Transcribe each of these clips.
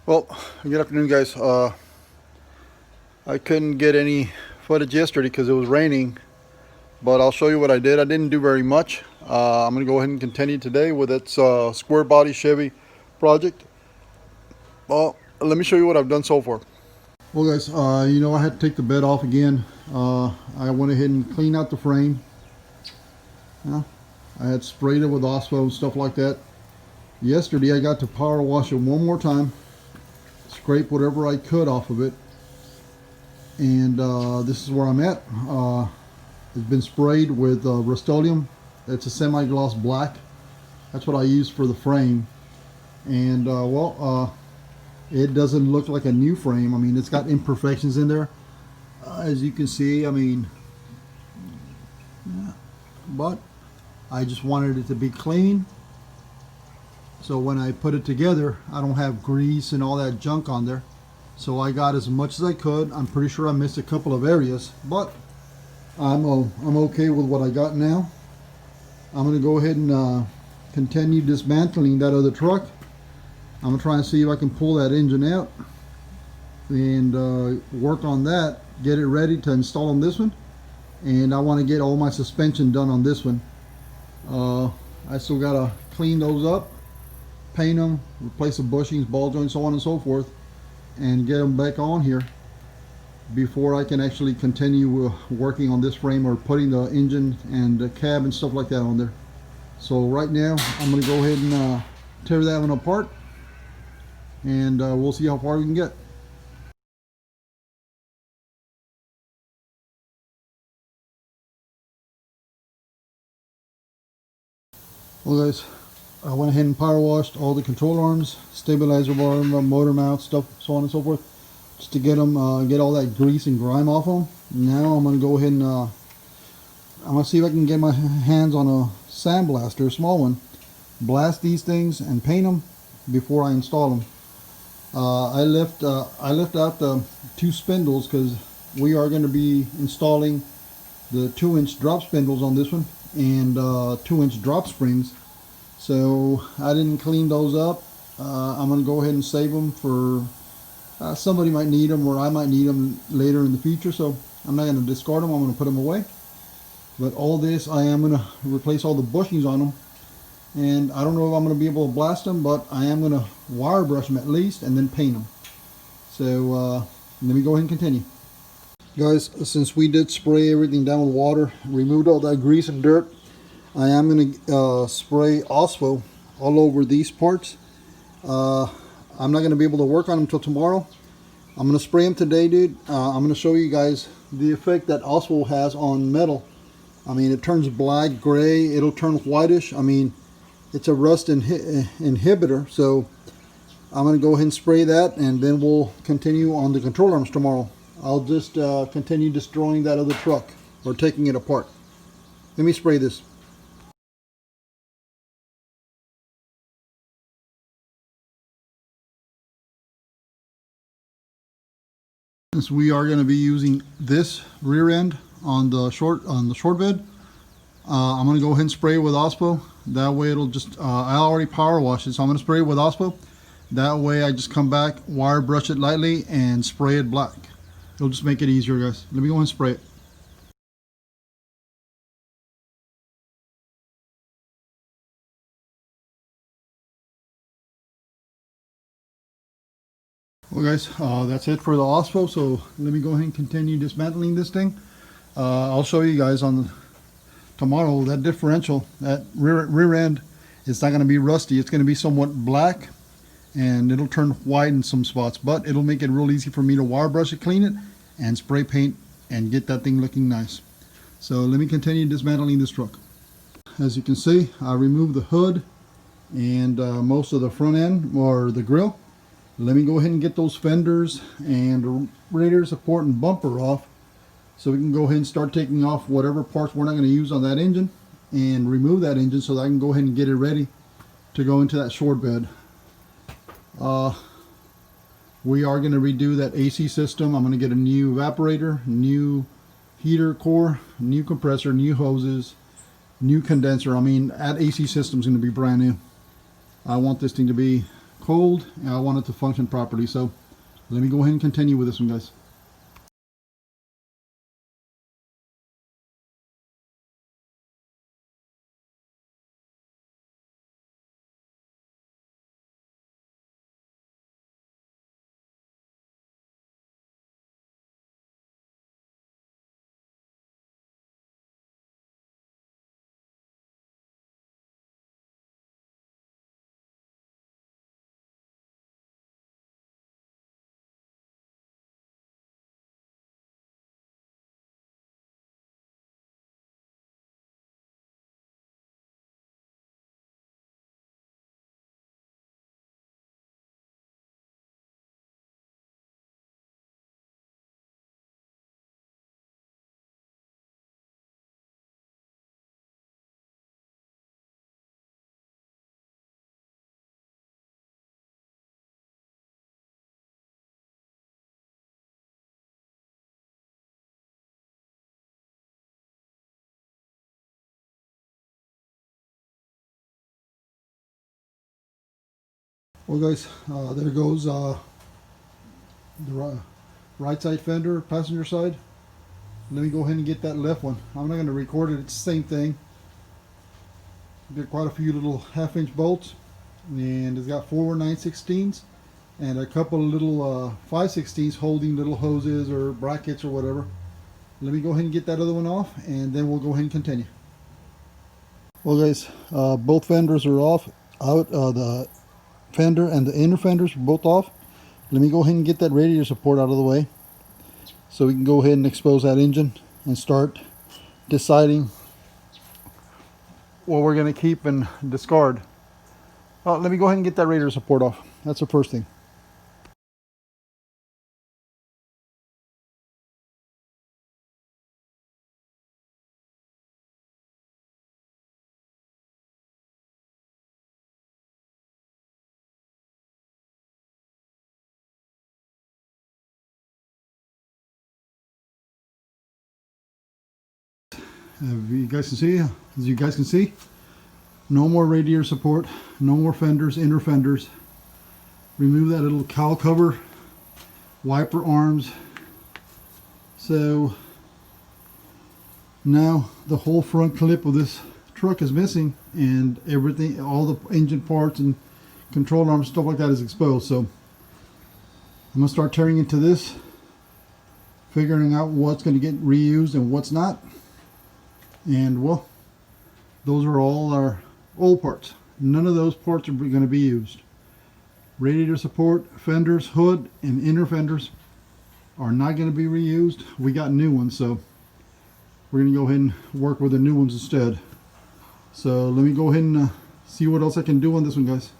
Well, good afternoon, guys. I couldn't get any footage yesterday because it was raining, but I'll show you what I did. I didn't do very much. I'm going to go ahead and continue today with its square body Chevy project. Well, let me show you what I've done so far. Well, guys, I had to take the bed off again. I went ahead and cleaned out the frame. I had sprayed it with Ospo and stuff like that. Yesterday, I got to power wash it one more time, scrape whatever I could off of it, and this is where I'm at. It's been sprayed with Rust-Oleum. It's a semi-gloss black. That's what I use for the frame. And it doesn't look like a new frame. I mean, it's got imperfections in there, as you can see. I mean, yeah. But I just wanted it to be clean, so when I put it together, I don't have grease and all that junk on there. So I got as much as I could. I'm pretty sure I missed a couple of areas, but I'm okay with what I got now. I'm going to go ahead and continue dismantling that other truck. I'm going to try and see if I can pull that engine out and work on that, get it ready to install on this one. And I want to get all my suspension done on this one. I still got to clean those up, paint them, replace the bushings, ball joints, so on and so forth, and get them back on here before I can actually continue working on this frame or putting the engine and the cab and stuff like that on there. So right now I'm going to go ahead and tear that one apart, and we'll see how far we can get. Well, guys, I went ahead and power washed all the control arms, stabilizer bar, motor mount, stuff, so on and so forth, just to get them, get all that grease and grime off them. Now I'm going to go ahead and I'm going to see if I can get my hands on a sandblaster, a small one, blast these things and paint them before I install them. I left out the two spindles because we are going to be installing the 2-inch drop spindles on this one and 2-inch drop springs. So I didn't clean those up. I'm going to go ahead and save them for somebody might need them, or I might need them later in the future. So I'm not going to discard them. I'm going to put them away. But all this, I am going to replace all the bushings on them. And I don't know if I'm going to be able to blast them, but I am going to wire brush them at least and then paint them. So let me go ahead and continue. Guys, since we did spray everything down with water, removed all that grease and dirt, I am going to spray Ospo all over these parts. I'm not going to be able to work on them until tomorrow. I'm going to spray them today, dude. I'm going to show you guys the effect that Ospo has on metal. I mean, it turns black, gray, it'll turn whitish. I mean, it's a rust inhibitor. So I'm going to go ahead and spray that, and then we'll continue on the control arms tomorrow. I'll just continue destroying that other truck, or taking it apart. Let me spray this. Since we are going to be using this rear end on the short bed, I'm going to go ahead and spray it with Ospo. That way it'll just, I already power washed it, so I'm going to spray it with Ospo. That way I just come back, wire brush it lightly, and spray it black. It'll just make it easier, guys. Let me go ahead and spray it. Well, guys, that's it for the Ospo. So let me go ahead and continue dismantling this thing. I'll show you guys on tomorrow that differential, that rear end, it's not going to be rusty. It's going to be somewhat black, and it'll turn white in some spots, but it'll make it real easy for me to wire brush it, clean it, and spray paint and get that thing looking nice. So let me continue dismantling this truck. As you can see, I removed the hood and most of the front end, or the grill. Let me go ahead and get those fenders and radiator support and bumper off, so we can go ahead and start taking off whatever parts we're not going to use on that engine, and remove that engine so that I can go ahead and get it ready to go into that short bed. We are going to redo that AC system. I'm going to get a new evaporator, new heater core, new compressor, new hoses, new condenser. I mean, that AC system is going to be brand new. I want this thing to be cold, and I want it to function properly. So let me go ahead and continue with this one, guys. Well, guys, there goes the right side fender, passenger side. Let me go ahead and get that left one. I'm not going to record it. It's the same thing. Got quite a few little 1/2-inch bolts, and it's got 4 9/16s and a couple of little 5/16s holding little hoses or brackets or whatever. Let me go ahead and get that other one off, and then we'll go ahead and continue. Well, guys, both fenders are off. The fender and the inner fenders are both off. Let me go ahead and get that radiator support out of the way so we can go ahead and expose that engine and start deciding what we're going to keep and discard. Let me go ahead and get that radiator support off. That's the first thing. As you guys can see, no more radiator support, no more fenders, inner fenders. Remove that little cowl cover, wiper arms. So now the whole front clip of this truck is missing, and everything, all the engine parts and control arms, stuff like that is exposed. So I'm gonna start tearing into this, figuring out what's going to get reused and what's not. And well, those are all our old parts. None of those parts are going to be used. Radiator support, fenders, hood, and inner fenders are not going to be reused. We got new ones, so we're going to go ahead and work with the new ones instead. So let me go ahead and see what else I can do on this one, guys.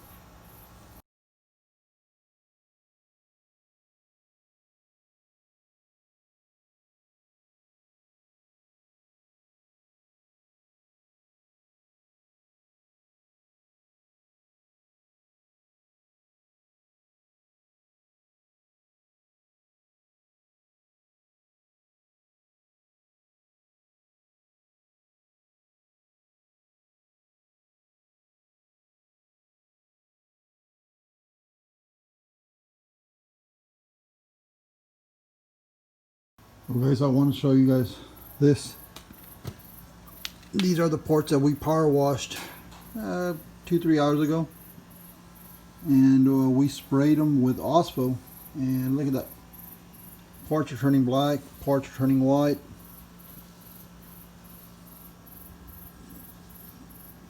Well, guys, I want to show you guys this. These are the parts that we power washed 2-3 hours ago, and we sprayed them with OSPO, and look at that. Parts are turning black, parts are turning white.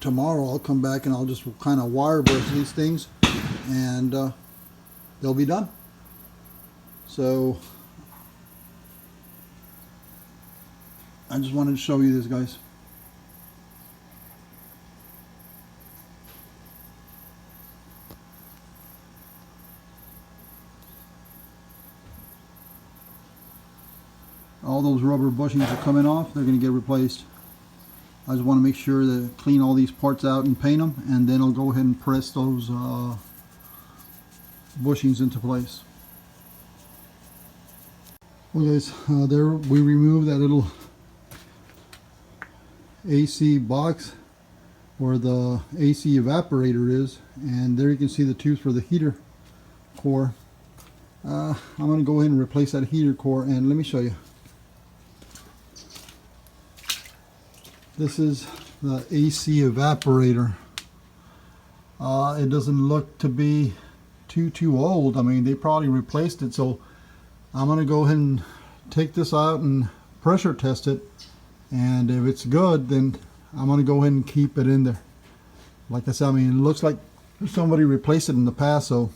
Tomorrow I'll come back and I'll just kind of wire brush these things, and they'll be done. So I just wanted to show you this, guys. All those rubber bushings are coming off. They're going to get replaced. I just want to make sure to clean all these parts out and paint them, and then I'll go ahead and press those bushings into place. Well, guys, there we removed that little AC box where the AC evaporator is, and there you can see the tubes for the heater core. I'm going to go ahead and replace that heater core, and let me show you. This is the AC evaporator. It doesn't look to be too old. I mean, they probably replaced it, so I'm going to go ahead and take this out and pressure test it, and if it's good, then I'm going to go ahead and keep it in there. Like I said, I mean, it looks like somebody replaced it in the past, so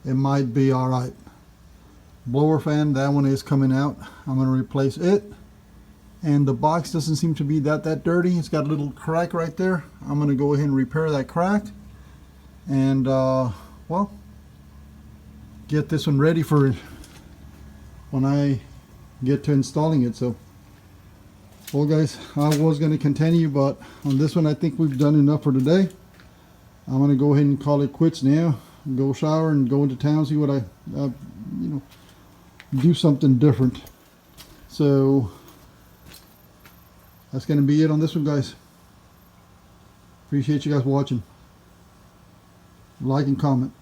it might be alright. Blower fan, that one is coming out. I'm going to replace it, and the box doesn't seem to be that dirty. It's got a little crack right there. I'm going to go ahead and repair that crack, and well, get this one ready for when I get to installing it. So, well guys, I was going to continue, but on this one I think we've done enough for today. I'm going to go ahead and call it quits now, go shower and go into town, see what I do something different. So that's going to be it on this one, guys. Appreciate you guys watching. Like and comment.